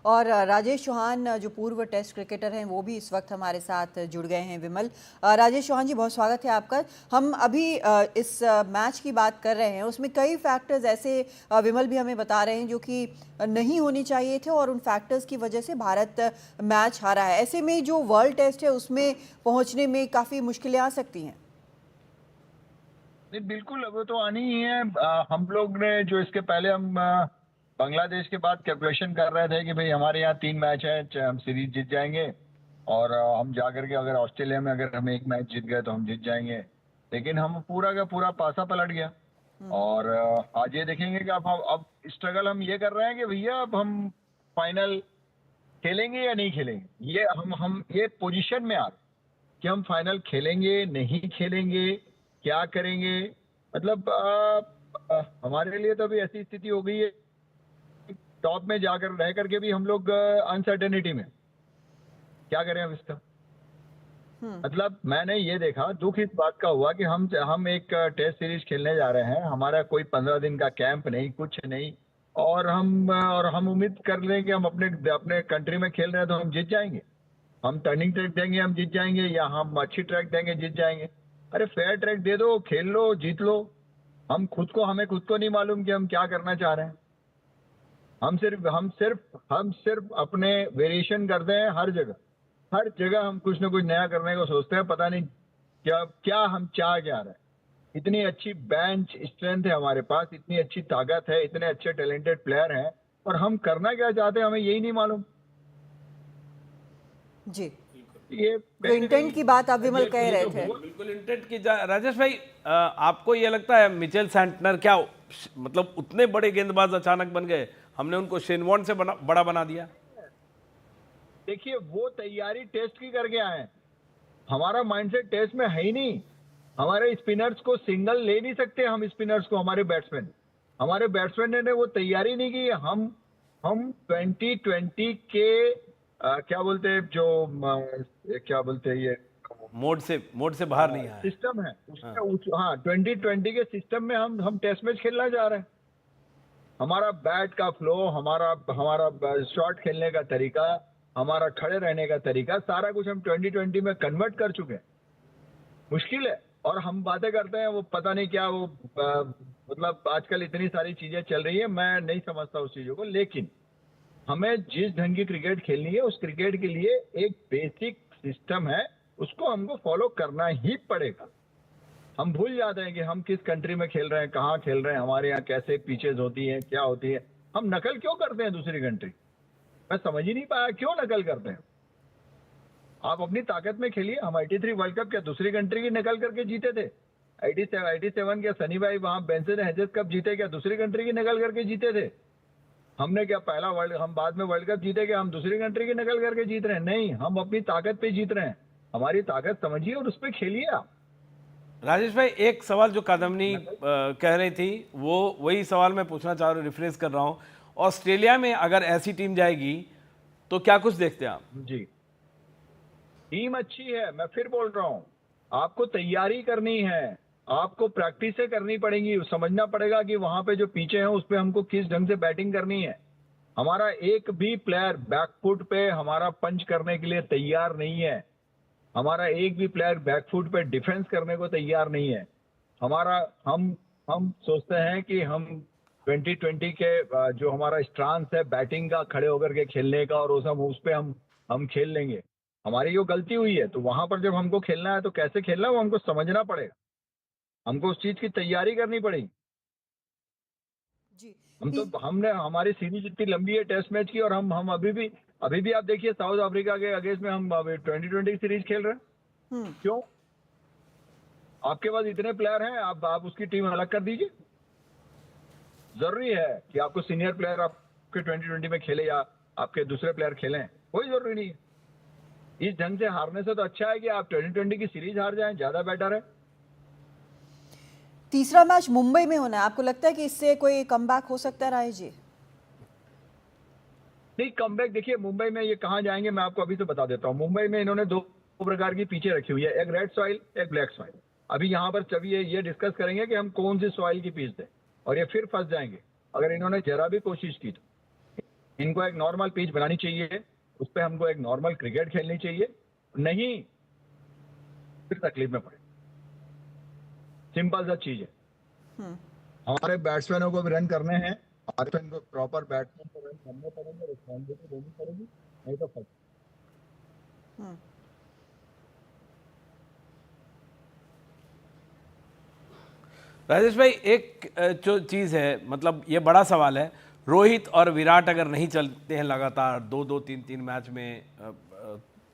और राजेश चौहान जो पूर्व टेस्ट क्रिकेटर हैं वो भी इस वक्त हमारे साथ जुड़ गए हैं। विमल, राजेश चौहान जी, बहुत स्वागत है आपका। हम अभी इस मैच की बात कर रहे हैं, उसमें कई फैक्टर्स ऐसे विमल भी हमें बता रहे हैं जो कि नहीं होनी चाहिए थे और उन फैक्टर्स की वजह से भारत मैच हारा है। ऐसे में जो वर्ल्ड टेस्ट है उसमें पहुंचने में काफ़ी मुश्किलें आ सकती हैं। नहीं, बिल्कुल वो तो आनी ही है। हम लोग ने जो इसके पहले हम बांग्लादेश के बाद कैलकुलेशन कर रहे थे कि भाई हमारे यहाँ 3 मैच है, हम सीरीज जीत जाएंगे और हम जाकर के अगर ऑस्ट्रेलिया में अगर हम एक मैच जीत गए तो हम जीत जाएंगे। लेकिन हम पूरा का पूरा पासा पलट गया। और आज ये देखेंगे कि अब स्ट्रगल हम ये कर रहे हैं कि भैया अब हम फाइनल खेलेंगे या नहीं खेलेंगे। ये हम ये पोजीशन में आ गए कि हम फाइनल खेलेंगे नहीं खेलेंगे, क्या करेंगे। मतलब हमारे लिए तो अभी ऐसी स्थिति हो गई है, टॉप में जाकर रह करके भी हम लोग अनसर्टेनिटी में क्या करें अब इसका। मतलब मैंने ये देखा, दुख इस बात का हुआ कि हम एक टेस्ट सीरीज खेलने जा रहे हैं, हमारा कोई 15 दिन का कैंप नहीं, कुछ नहीं। और हम उम्मीद कर लें कि हम अपने अपने कंट्री में खेल रहे हैं तो हम जीत जाएंगे, हम टर्निंग ट्रैक देंगे हम जीत जाएंगे, या हम अच्छी ट्रैक देंगे जीत जाएंगे। अरे फेयर ट्रैक दे दो, खेल लो, जीत लो। हमें खुद को नहीं मालूम कि हम क्या करना चाह रहे हैं। हम सिर्फ अपने वेरिएशन करते हैं हर जगह हम कुछ ना कुछ नया करने को सोचते हैं। पता नहीं क्या क्या हम चाह क्या रहे हैं। इतनी अच्छी बेंच स्ट्रेंथ है हमारे पास, इतनी अच्छी ताकत है, इतने अच्छे टैलेंटेड प्लेयर हैं, और हम करना क्या चाहते हैं हमें यही नहीं मालूम। जी, ये जो कहीं ना इंटेंट की बात आप विमल कह रहे थे। बिल्कुल इंटेंट की राजेश भाई, आपको ये लगता है मिचेल सैंटनर क्या मतलब उतने बड़े गेंदबाज अचानक बन गए, हमने उनको शेन वॉर्न से बड़ा बना दिया? देखिए, वो तैयारी टेस्ट की करके आए हैं। हमारा माइंडसेट टेस्ट में है ही नहीं। हमारे स्पिनर्स को सिंगल ले नहीं सकते हम, स्पिनर्स को, हमारे बैट्समैन ने वो तैयारी नहीं की। हम 2020 के क्या बोलते हैं जो क्या बोलते हैं ये मोड से बाहर नहीं आया। सिस्टम है हाँ। हाँ, 2020 के सिस्टम में हम टेस्ट मैच खेलना चाह रहे हैं। हमारा बैट का फ्लो, हमारा हमारा शॉट खेलने का तरीका, हमारा खड़े रहने का तरीका, सारा कुछ हम 2020 में कन्वर्ट कर चुके हैं। मुश्किल है। और हम बातें करते हैं वो पता नहीं क्या, वो मतलब आजकल इतनी सारी चीजें चल रही है, मैं नहीं समझता उस चीजों को। लेकिन हमें जिस ढंग की क्रिकेट खेलनी है, उस क्रिकेट के लिए एक बेसिक सिस्टम है, उसको हमको फॉलो करना ही पड़ेगा। हम भूल जाते हैं कि हम किस कंट्री में खेल रहे हैं, कहाँ खेल रहे हैं, हमारे यहाँ कैसे पिचेज होती हैं, क्या होती है। हम नकल क्यों करते हैं दूसरी कंट्री? मैं समझ ही नहीं पाया क्यों नकल करते हैं। आप अपनी ताकत में खेलिए। हम 83 वर्ल्ड कप क्या दूसरी कंट्री की नकल करके जीते थे? 87 क्या सनी भाई वहां बेंसन हेजेस कप जीते क्या दूसरी कंट्री की नकल करके जीते थे? हमने क्या हम बाद में वर्ल्ड कप जीते क्या हम दूसरी कंट्री की नकल करके जीत रहे हैं? नहीं, हम अपनी ताकत पे जीत रहे हैं। हमारी ताकत समझिए और उस पर खेलिए आप। राजेश भाई, एक सवाल जो कादम्बनी कह रही थी वो वही सवाल मैं पूछना चाह रहा हूँ, रिफ्रेश कर रहा हूँ। ऑस्ट्रेलिया में अगर ऐसी टीम जाएगी तो क्या कुछ देखते हैं आप? जी, टीम अच्छी है, मैं फिर बोल रहा हूँ। आपको तैयारी करनी है, आपको प्रैक्टिसें करनी पड़ेंगी, समझना पड़ेगा कि वहां पे जो पीछे हैं उस पे हमको किस ढंग से बैटिंग करनी है। हमारा एक भी प्लेयर बैकफुट पे हमारा पंच करने के लिए तैयार नहीं है। हमारा एक भी प्लेयर बैकफुट पे डिफेंस करने को तैयार नहीं है। हमारा हम सोचते हैं कि हम 2020 के जो हमारा स्टांस है बैटिंग का, खड़े होकर के खेलने का, और उस पे हम खेल लेंगे। हमारी जो गलती हुई है, तो वहां पर जब हमको खेलना है तो कैसे खेलना है वो हमको समझना पड़ेगा। हमको उस चीज की तैयारी करनी पड़ेगी। जी, हमने हमारी सीरीज इतनी लंबी है टेस्ट मैच की, और हम अभी भी आप देखिए साउथ अफ्रीका के अगेंस्ट में हम 2020 की सीरीज खेल रहे हैं। क्यों? आपके पास इतने प्लेयर हैं, आप उसकी टीम अलग कर दीजिए। जरूरी है कि आपको सीनियर प्लेयर आपके 2020 में खेले या आपके दूसरे प्लेयर खेलें? कोई जरूरी नहीं है। इस ढंग से हारने से तो अच्छा है कि आप 2020 की सीरीज हार जाएं, ज्यादा बेटर है। तीसरा मैच मुंबई में होना है, आपको लगता है कि इससे कोई कमबैक हो सकता है राय जी? नहीं, कमबैक देखिए, मुंबई में ये कहाँ जाएंगे मैं आपको अभी तो बता देता हूँ। मुंबई में इन्होंने दो प्रकार की पीछे रखी हुई है, एक रेड सॉइल, एक ब्लैक सॉइल। अभी यहाँ पर जब ये डिस्कस करेंगे कि हम कौन सी सॉइल की पीच दें, और ये फिर फंस जाएंगे अगर इन्होंने जरा भी कोशिश की तो। इनको एक नॉर्मल पिच बनानी चाहिए, उस पर हमको एक नॉर्मल क्रिकेट खेलनी चाहिए, नहीं फिर तकलीफ में पड़े। सिंपल सा चीज है। हमारे बैट्समैनों को भी रन करने हैं, हमारे को प्रॉपर बैट्समैन को रन करने पड़ेंगे, रिस्पॉन्सिबिलिटी देनी पड़ेगी, नहीं तो फंस। राजेश भाई, एक जो चीज़ है, मतलब ये बड़ा सवाल है, रोहित और विराट अगर नहीं चलते हैं लगातार 2-2, 3-3 मैच में,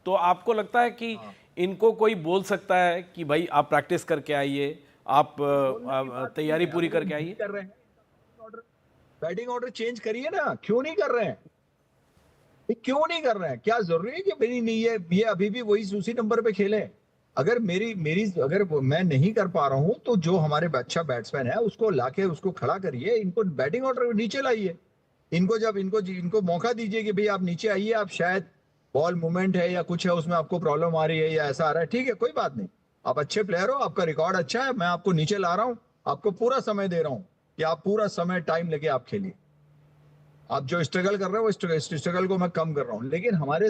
तो आपको लगता है कि इनको कोई बोल सकता है कि भाई आप प्रैक्टिस करके आइए, आप तैयारी पूरी करके आइए? कर रहे हैं, बैटिंग ऑर्डर चेंज करिए ना, क्यों नहीं कर रहे हैं? क्यों नहीं कर रहे हैं? क्या जरूरी है कि मेरी नहीं ये अभी भी वही उसी नंबर पे खेले? अगर मेरी मेरी अगर मैं नहीं कर पा रहा हूं तो जो हमारे अच्छा बैट्समैन है उसको लाके उसको खड़ा करिए, इनको बैटिंग ऑर्डर नीचे लाइए, इनको जब इनको मौका दीजिए कि भाई आप नीचे आइए, आप शायद बॉल मूवमेंट है या कुछ है उसमें आपको प्रॉब्लम आ रही है या ऐसा आ रहा है, ठीक है कोई बात नहीं, आप अच्छे प्लेयर हो, आपका रिकॉर्ड अच्छा है, मैं आपको नीचे ला रहा हूँ, आपको पूरा समय दे रहा हूँ कि आप पूरा समय टाइम लेके आप खेलिए, आप जो स्ट्रगल कर रहे हो वो स्ट्रगल को मैं कम कर रहा हूँ। लेकिन हमारे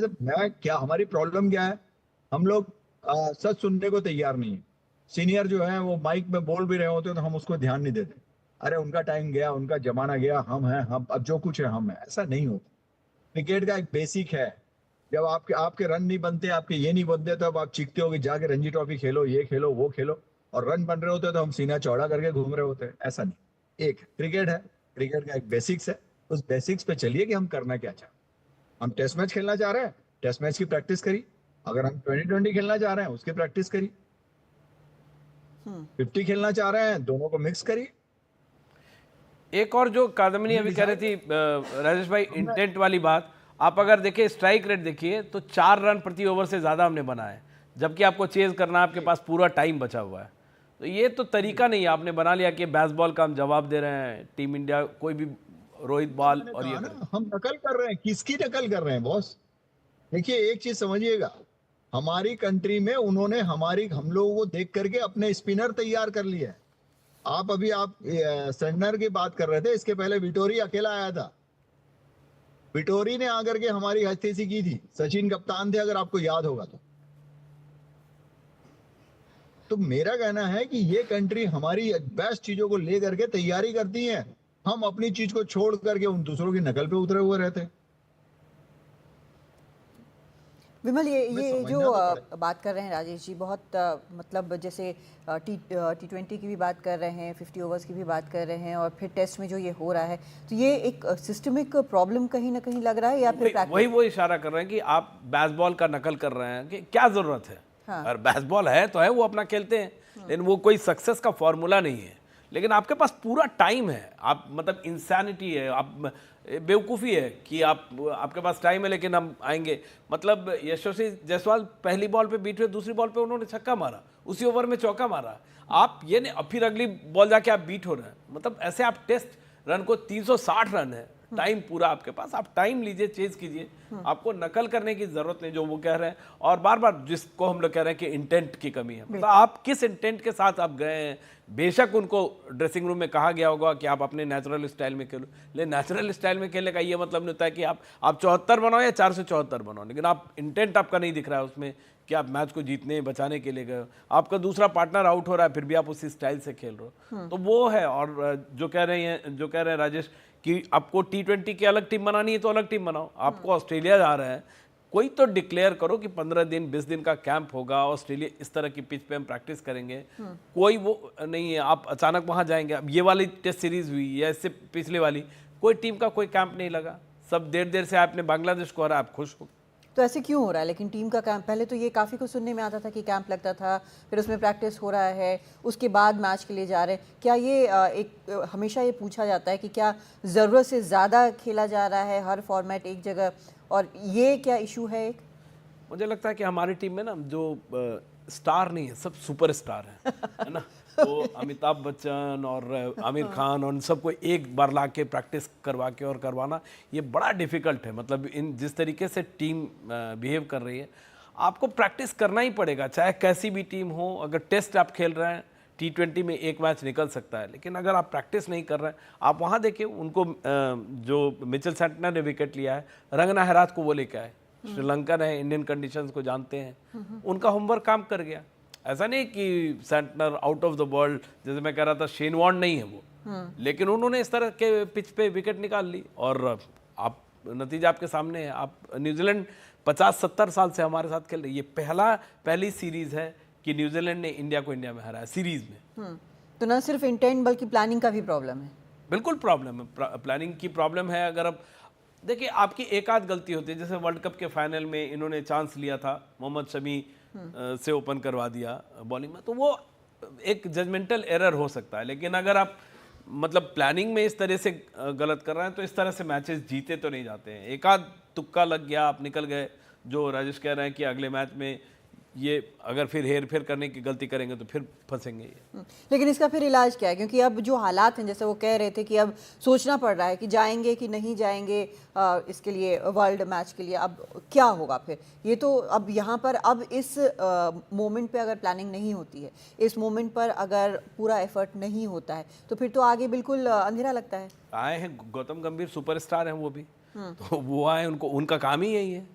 हमारी प्रॉब्लम क्या है, हम लोग सच सुनने को तैयार नहीं है। सीनियर जो है वो माइक में बोल भी रहे होते तो हम उसको ध्यान नहीं देते, अरे उनका टाइम गया, उनका जमाना गया, हम हैं, हम अब जो कुछ है हम है, ऐसा नहीं होता। क्रिकेट का एक बेसिक है, जब आपके आपके रन नहीं बनते, आपके ये नहीं बनते, तब आप चीखते हो कि जाके रणजी ट्रॉफी खेलो, ये खेलो, वो खेलो, और रन बन रहे होते तो हम सीना चौड़ा करके घूम रहे होते हैं। ऐसा नहीं, एक क्रिकेट है, क्रिकेट का एक बेसिक्स है, उस बेसिक्स पे चलिए कि हम करना क्या चाहते हैं। हम टेस्ट मैच खेलना चाह रहे हैं, टेस्ट मैच की प्रैक्टिस करी, अगर हम 2020 खेलना चाह रहे हैं उसकी प्रैक्टिस करी, 50 खेलना चाह रहे हैं दोनों को मिक्स करिए। एक और जो कादम्बनी अभी कह रही थी राजेश भाई, इंटेंट वाली बात, आप अगर देखिए स्ट्राइक रेट देखिए तो 4 रन प्रति ओवर से ज़्यादा हमने बनाए, जबकि आपको चेज करना है, आपके पास पूरा टाइम बचा हुआ है। तो ये तो तरीका नहीं है, आपने बना लिया कि बेसबॉल का हम जवाब दे रहे हैं, टीम इंडिया कोई भी रोहित बॉल और ये ना, हम नकल कर रहे हैं, किसकी नकल कर रहे हैं बॉस? देखिए एक चीज समझिएगा, हमारी कंट्री में उन्होंने हम लोगों को देख करके अपने स्पिनर तैयार कर लिए। आप सेंटनर की बात कर रहे थे, इसके पहले विटोरी अकेला आया था, विटोरी ने आकर के हमारी हस्ती की थी, सचिन कप्तान थे अगर आपको याद होगा तो मेरा कहना है कि ये कंट्री हमारी बेस्ट चीजों को लेकर के तैयारी करती है, हम अपनी चीज को छोड़ करके उन दूसरों की नकल पे उतरे हुए रहते हैं। विमल, ये जो समझना तो बात कर रहे हैं राजेश जी, बहुत मतलब जैसे T20 की भी बात कर रहे हैं, 50 ओवर्स की भी बात कर रहे हैं, और फिर टेस्ट में जो ये हो रहा है, तो ये एक सिस्टमिक प्रॉब्लम कहीं ना कहीं लग रहा है, या फिर वही वो इशारा कर रहे हैं कि आप बेसबॉल का नकल कर रहे हैं कि क्या जरूरत है। हाँ। और बेसबॉल है तो है, वो अपना खेलते हैं, लेकिन वो कोई सक्सेस का फॉर्मूला नहीं है। लेकिन आपके पास पूरा टाइम है, आप मतलब इंसानिटी है, आप बेवकूफ़ी है कि आपके पास टाइम है लेकिन हम आएंगे। मतलब यशस्वी जायसवाल पहली बॉल पे बीट हुए, दूसरी बॉल पे उन्होंने छक्का मारा, उसी ओवर में चौका मारा। आप ये नहीं फिर अगली बॉल जाके आप बीट हो रहे हैं, मतलब ऐसे आप टेस्ट रन को 360 रन है, टाइम पूरा आपके पास, आप टाइम लीजिए, चेज कीजिए, आपको नकल करने की जरूरत नहीं जो वो कह रहे हैं। और बार बार जिसको हम लोग कह रहे हैं कि इंटेंट की कमी है, मतलब आप किस इंटेंट के साथ आप गए हैं। बेशक उनको ड्रेसिंग रूम में कहा गया होगा कि आप अपने नेचुरल स्टाइल में खेलो, लेकिन नेचुरल स्टाइल में खेलने का ये मतलब नहीं होता है कि आप 74 बनाओ या 474 बनाओ, लेकिन आप इंटेंट आपका नहीं दिख रहा है उसमें कि आप मैच को जीतने बचाने के लिए गए हो। आपका दूसरा पार्टनर आउट हो रहा है फिर भी आप उसी स्टाइल से खेल रहे हो, तो वो है। और जो कह रहे हैं राजेश कि आपको T20 की अलग टीम बनानी है तो अलग टीम बनाओ, आपको ऑस्ट्रेलिया जा रहे हैं, कोई तो डिक्लेयर करो कि 15 दिन 20 दिन का कैंप होगा ऑस्ट्रेलिया, इस तरह की पिच पे हम प्रैक्टिस करेंगे। कोई वो नहीं है आप अचानक वहां जाएंगे। अब ये वाली टेस्ट सीरीज हुई या इससे पिछले वाली, कोई टीम का कोई कैंप नहीं लगा, सब देर से आपने बांग्लादेश को हरा, आप खुश हो। तो ऐसे क्यों हो रहा है? लेकिन टीम का कैंप, पहले तो ये काफ़ी कुछ सुनने में आता था कि कैंप लगता था, फिर उसमें प्रैक्टिस हो रहा है, उसके बाद मैच के लिए जा रहे हैं। क्या ये हमेशा ये पूछा जाता है कि क्या ज़रूरत से ज़्यादा खेला जा रहा है हर फॉर्मेट एक जगह, और ये क्या इशू है? एक मुझे लगता है कि हमारी टीम में ना जो स्टार नहीं है, सब सुपर स्टार है ना। तो अमिताभ बच्चन और आमिर खान और उन सबको एक बार ला के प्रैक्टिस करवा के और करवाना ये बड़ा डिफिकल्ट है। मतलब इन जिस तरीके से टीम बिहेव कर रही है, आपको प्रैक्टिस करना ही पड़ेगा, चाहे कैसी भी टीम हो। अगर टेस्ट आप खेल रहे हैं, T20 में एक मैच निकल सकता है, लेकिन अगर आप प्रैक्टिस नहीं कर रहे हैं, आप वहाँ देखिए उनको जो मिचेल सैंटनर ने विकेट लिया है, रंगना हेराथ को वो लेके आए, श्रीलंकन है, इंडियन कंडीशंस को जानते हैं, उनका होमवर्क काम कर गया। ऐसा नहीं कि Santner out of the world, जैसे मैं कह रहा था शेन वॉर्न नहीं है वो, लेकिन उन्होंने इस तरह के पिच पे विकेट निकाल ली और आप नतीजा आपके सामने है। आप न्यूजीलैंड 50-70 साल से हमारे साथ खेल रही है, ये पहली सीरीज है कि न्यूजीलैंड ने इंडिया को इंडिया में हराया सीरीज में। तो न सिर्फ इंटेंट बल्कि प्लानिंग का भी प्रॉब्लम है। बिल्कुल प्रॉब्लम है, प्लानिंग की प्रॉब्लम है। अगर अब देखिए आपकी एक आध गलती होती है, जैसे वर्ल्ड कप के फाइनल में इन्होंने चांस लिया था, मोहम्मद शमी से ओपन करवा दिया बॉलिंग में, तो वो एक जजमेंटल एरर हो सकता है। लेकिन अगर आप मतलब प्लानिंग में इस तरह से गलत कर रहे हैं तो इस तरह से मैचेस जीते तो नहीं जाते हैं। एक आध तुक्का लग गया, आप निकल गए। जो राजेश कह रहे हैं कि अगले मैच में ये अगर फिर हेर फेर करने की गलती करेंगे तो फिर फंसेंगे ये। लेकिन इसका फिर इलाज क्या है? क्योंकि अब जो हालात हैं, जैसे वो कह रहे थे कि अब सोचना पड़ रहा है कि जाएंगे कि नहीं जाएंगे इसके लिए, वर्ल्ड मैच के लिए। अब क्या होगा फिर? ये तो अब यहाँ पर अब इस मोमेंट पे अगर प्लानिंग नहीं होती है, इस मोमेंट पर अगर पूरा एफर्ट नहीं होता है, तो फिर तो आगे बिल्कुल अंधेरा लगता है। आए हैं गौतम गंभीर, सुपरस्टार हैं वो भी, तो वो आए, उनका काम ही यही है।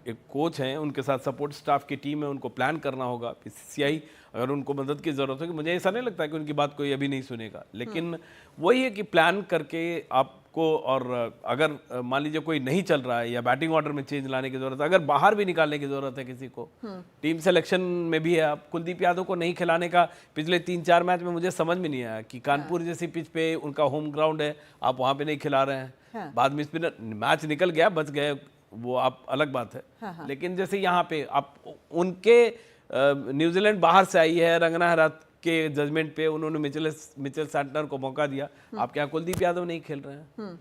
एक कोच हैं, उनके साथ सपोर्ट स्टाफ की टीम है, उनको प्लान करना होगा। बीसीसीआई अगर उनको मदद की ज़रूरत होगी, मुझे ऐसा नहीं लगता कि उनकी बात कोई अभी नहीं सुनेगा, लेकिन वही है कि प्लान करके आपको, और अगर मान लीजिए कोई नहीं चल रहा है या बैटिंग ऑर्डर में चेंज लाने की ज़रूरत है, अगर बाहर भी निकालने की ज़रूरत है किसी को, टीम सिलेक्शन में भी है। आप कुलदीप यादव को नहीं खिलाने का पिछले 3-4 मैच में मुझे समझ में नहीं आया कि कानपुर जैसी पिच पे, उनका होम ग्राउंड है, आप वहाँ पे नहीं खिला रहे हैं। बाद में स्पिनर मैच निकल गया, बच गए, वो आप अलग बात है। लेकिन जैसे यहाँ पे आप उनके न्यूजीलैंड बाहर से आई है, रंगना हेराथ के जजमेंट पे उन्होंने मिचेल सैंटनर को मौका दिया। आपके यहाँ कुलदीप यादव नहीं खेल रहे हैं,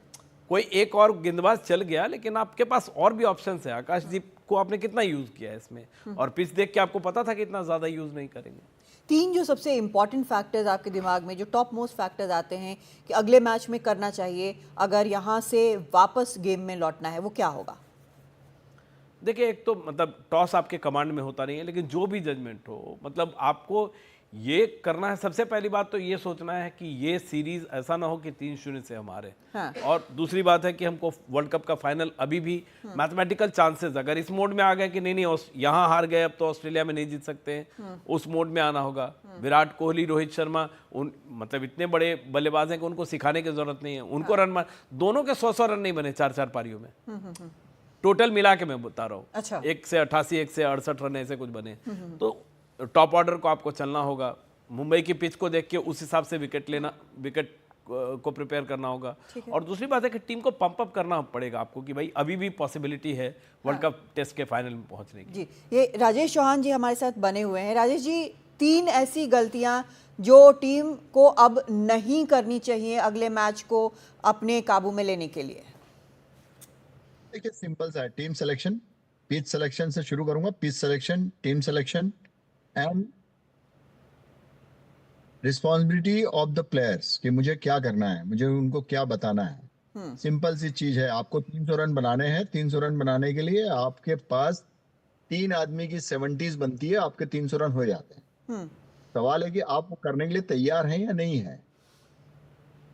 कोई एक और गेंदबाज चल गया, लेकिन आपके पास और भी ऑप्शंस है। आकाशदीप को आपने कितना यूज किया है इसमें, और पिच देख के आपको पता था कि इतना ज्यादा यूज नहीं करेंगे। 3 जो सबसे इंपॉर्टेंट फैक्टर्स आपके दिमाग में, जो टॉप मोस्ट फैक्टर्स आते हैं कि अगले मैच में करना चाहिए अगर यहाँ से वापस गेम में लौटना है, वो क्या होगा? देखिए, एक तो मतलब टॉस आपके कमांड में होता नहीं है, लेकिन जो भी जजमेंट हो, मतलब आपको ये करना है। सबसे पहली बात तो ये सोचना है कि ये सीरीज ऐसा ना हो कि 3-0 से हमारे। और दूसरी बात है कि हमको वर्ल्ड कप का फाइनल अभी भी मैथमेटिकल चांसेस, अगर इस मोड में आ गए कि नहीं यहाँ हार गए, अब तो ऑस्ट्रेलिया में नहीं जीत सकते हैं, उस मोड में आना होगा। विराट कोहली, रोहित शर्मा, मतलब इतने बड़े बल्लेबाज हैं कि उनको सिखाने की जरूरत नहीं है। उनको रन मार, दोनों के 100 रन नहीं बने 4-4 पारियों में, टोटल मिला के मैं बता रहा हूँ। अच्छा। 1 से 88, 1 से 68 रन ऐसे कुछ बने। तो टॉप ऑर्डर को आपको चलना होगा, मुंबई की पिच को देख के उस हिसाब से विकेट को प्रिपेयर करना होगा। और दूसरी बात है कि टीम को पंप अप करना पड़ेगा आपको कि भाई अभी भी पॉसिबिलिटी है वर्ल्ड कप टेस्ट के फाइनल में पहुंचने की। जी, ये राजेश चौहान जी हमारे साथ बने हुए हैं। राजेश जी, 3 ऐसी गलतियां जो टीम को अब नहीं करनी चाहिए अगले मैच को अपने काबू में लेने के लिए। देखिए, सिंपल सा है, टीम सिलेक्शन, पिच सिलेक्शन से शुरू करूंगा। Pitch selection, team selection and responsibility of the players कि मुझे क्या करना है, मुझे उनको क्या बताना है। सिंपल सी चीज है, आपको 300 रन बनाने हैं। 300 रन बनाने के लिए आपके पास 3 आदमी की 70s बनती है, आपके 300 रन हो जाते हैं। सवाल है कि आप वो करने के लिए तैयार हैं या नहीं है।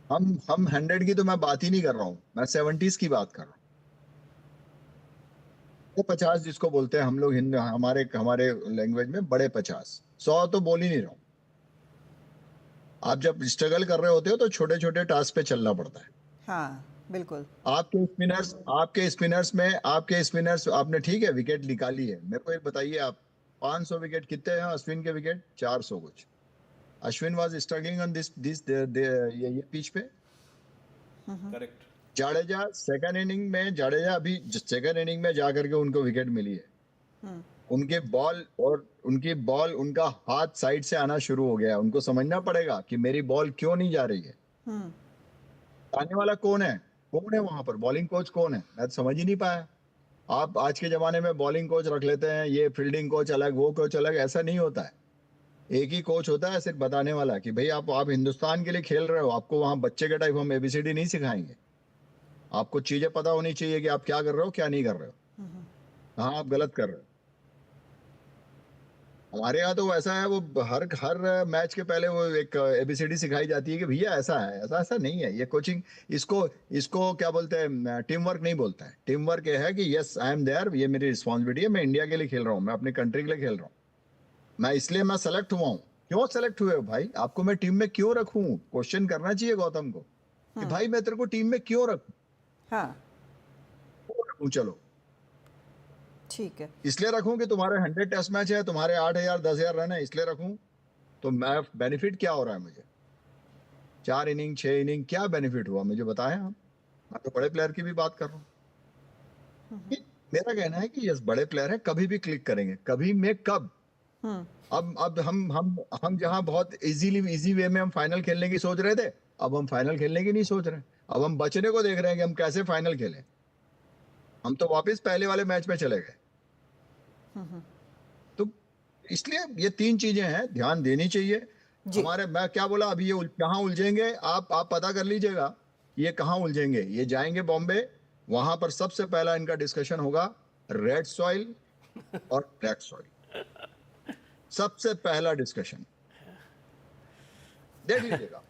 हम 100 की तो मैं बात ही नहीं कर रहा हूं, मैं 70s की बात कर रहा हूं। वो 50 जिसको बोलते हैं हम लोग हमारे लैंग्वेज में, बड़े 50, 100 तो बोल ही नहीं रहा हूं। आप जब स्ट्रगल कर रहे होते हो तो छोटे छोटे टास्क पे चलना पड़ता है। हाँ, बिल्कुल। आपके स्पिनर्स आपने ठीक है विकेट निकाली है। मेरे को एक बताइए, आप 500 विकेट कितने हैं अश्विन के विकेट? 400 कुछ। अश्विन वाज स्ट्रगलिंग ऑन ये पिच पे। करेक्ट। जाडेजा सेकंड इनिंग में जाकर के उनको विकेट मिली है। उनकी बॉल उनका हाथ साइड से आना शुरू हो गया। उनको समझना पड़ेगा कि मेरी बॉल क्यों नहीं जा रही है। आने वाला कौन है वहां पर? बॉलिंग कोच कौन है? मैं तो समझ ही नहीं पाया। आप आज के जमाने में बॉलिंग कोच रख लेते हैं, ये फील्डिंग कोच अलग, वो कोच अलग। ऐसा नहीं होता है। एक ही कोच होता है सिर्फ बताने वाला कि भाई आप हिंदुस्तान के लिए खेल रहे हो। आपको वहां बच्चे के टाइप हम ABCD नहीं सिखाएंगे। आपको चीजें पता होनी चाहिए कि आप क्या कर रहे हो, क्या नहीं कर रहे हो, कहाँ आप गलत कर रहे हो। हमारे यहाँ तो ऐसा है, वो हर हर मैच के पहले वो एक एबीसीडी सिखाई जाती है कि भैया ऐसा है, ऐसा ऐसा नहीं है ये कोचिंग। इसको इसको क्या बोलते हैं, टीम वर्क नहीं बोलता है। टीम वर्क ये है कि यस आई एम देयर, ये मेरी रिस्पॉन्सिबिलिटी है, मैं इंडिया के लिए खेल रहा हूँ, मैं अपनी कंट्री के लिए खेल रहा हूँ, मैं इसलिए मैं सेलेक्ट हुआ हूँ। क्यों सेलेक्ट हुए हो भाई, आपको मैं टीम में क्यों रखूं? क्वेश्चन करना चाहिए गौतम को कि भाई मैं तेरे को टीम में क्यों रखूं, हाँ क्यों रखूं? चलो ठीक है। इसलिए रखूं कि तुम्हारे 100 टेस्ट मैच है, तुम्हारे 8,000 10,000 रन है, इसलिए रखूं। तो मैं बेनिफिट क्या हो रहा है मुझे? 4 इनिंग 6 इनिंग क्या बेनिफिट हुआ मुझे बताएं आप। मैं तो बड़े प्लेयर की भी बात कर रहा हूँ। मेरा कहना है कि यस बड़े प्लेयर हैं, कभी भी क्लिक करेंगे, कभी में कब। अब हम जहां बहुत इजी वे में हम फाइनल खेलने की सोच रहे थे, अब हम फाइनल खेलने की नहीं सोच रहे। अब हम बचने को देख रहे हैं कि हम कैसे फाइनल खेलें। हम तो वापस पहले वाले मैच में चले गए। तो इसलिए ये 3 चीजें हैं, ध्यान देनी चाहिए जी। हमारे। मैं क्या बोला अभी, ये कहाँ उलझेंगे, आप पता कर लीजिएगा ये कहाँ उलझेंगे। ये जाएंगे बॉम्बे, वहां पर सबसे पहला इनका डिस्कशन होगा रेड सॉइल और ब्लैक सॉइल, सबसे पहला डिस्कशन देख लीजिएगा।